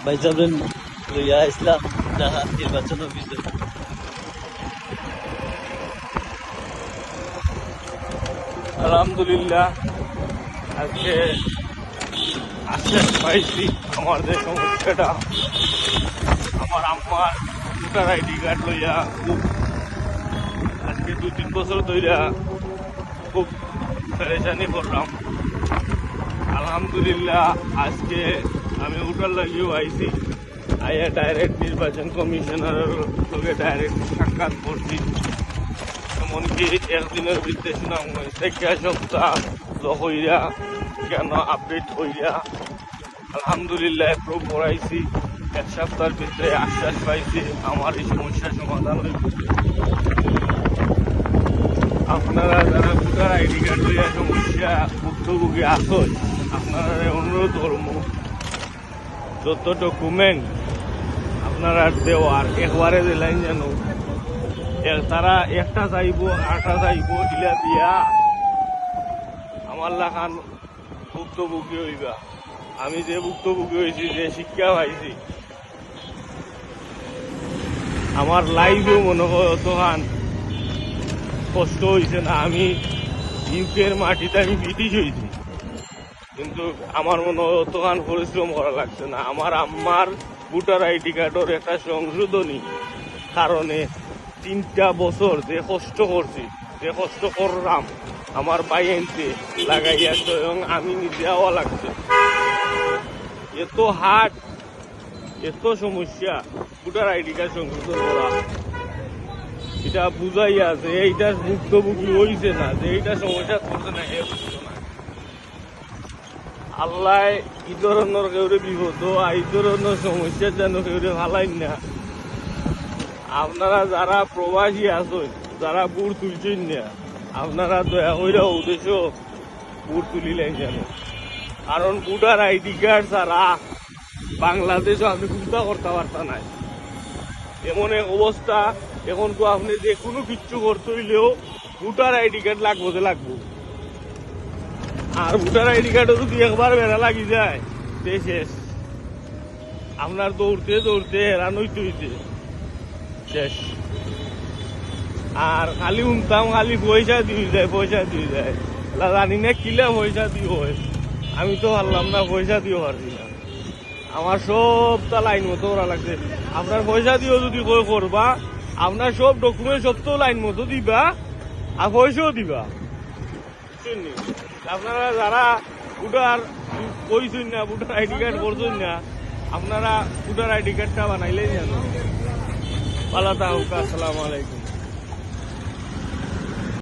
ভাই সাহেবের লইয়া ইসলাম যারা নির্বাচন অফিসে। আলহামদুলিল্লাহ আজকে আশ্বাস পাইছি আমার যে সমস্যাটা, আমার আম্মার ভোটার আইডি কার্ড লইয়া খুব আজকে 2-3 বছর ধইরা খুব পেরেশানি করলাম। আলহামদুলিল্লাহ আজকে আমি ওটার লাগিয়েও আইছি, আইয়া ডাইরেক্ট নির্বাচন কমিশনারের লোকে ডাইরেক্ট সাক্ষাৎ করছি। এমনকি একদিনের ভিতরে শুনাম হয়েছে সপ্তাহ হইয়া কেন আপডেট হইয়া আলহামদুলিল্লাহ প্রুভ করাইছি। 1 সপ্তাহের ভিতরে আশ্বাস পাইছি আমার এই সমস্যার সমাধান হইব। আপনারা যারা ভোটার আইডি কার্ড লইয়া সমস্যা ভুক্তভোগী আসন, আপনারা অনুরোধ করবো যত ডকুমেন্ট আপনারা দেওয়ার একবারে দিলেন যেন তারা একটা চাইব আরটা চাইব ইলা দিয়া আমার লাখান ভুক্তভোগী হইবা। আমি যে ভুক্তভোগী হয়েছি, যে শিক্ষা পাইছি, আমার লাইফেও মনে হয় অতখান কষ্ট হয়েছে না। আমি ইউকের মাটিতে আমি ব্রিটিশ হয়েছি, কিন্তু আমার মনে হয় অতখান পরিশ্রম করা লাগছে না। আমার আম্মার ভোটার আইডি কার্ডের একটা সংশোধনী কারণে 3টা বছর যে কষ্ট করছি, যে কষ্ট করলাম আমার ভাই আনতে লাগাইয়া স্বয়ং আমি নিজে হওয়া লাগছে। এত হাট, এত সমস্যা ভোটার আইডি কার্ড সংশোধন করা, এটা বুঝাইয়া যে এইটার ভুক্তভোগী হইছে না, যে এইটা সমস্যা করছে না, এ বুঝতো না। আল্লাহ এই ধরনের কেউরে বিপদ এই ধরনের সমস্যার যেন কেউরে ভালাই না। আপনারা যারা প্রবাসী আছেন, যারা বুড় তুলছেন না, আপনারা দয়া করে উদ্দেশ্য বুড় তুলিলেন যেন। কারণ ভোটার আইডি কার্ড ছাড়া বাংলাদেশও আপনি চিন্তা করতে পারতা নাই। এমন এক অবস্থা এখন তো আপনি যে কোনো কিচ্ছু করতে হইলেও ভোটার আইডি কার্ড লাগবো যে লাগবো। আর ভোটার আইডি কার্ডে যদি একবার বেড়া লাগি যায় সে শেষ। আপনার দৌড়তে দৌড়তে হেরান হইতে হইতে শেষ। আর খালি শুনতাম খালি পয়সা দিয়ে যায়, পয়সা দিয়ে যায়। জানি না কিলা পয়সা দিয়ে হয়, আমি তো পারলাম না, পয়সা দিয়েও পারছি না। আমার সবটা লাইন মতো করা লাগছে। আপনার পয়সা দিয়েও যদি করবা, আপনার সব ডকুমেন্ট সব তো লাইন মতো দিবা আর পয়সাও দিবা। আপনারা যারা ভোটার কইছেন না, ভোটার আইডি কার্ড করছেন না, আপনারা ভোটার আইডি কার্ডটা বানাইলেই জানো। পালাতা হোক। আসসালামু আলাইকুম।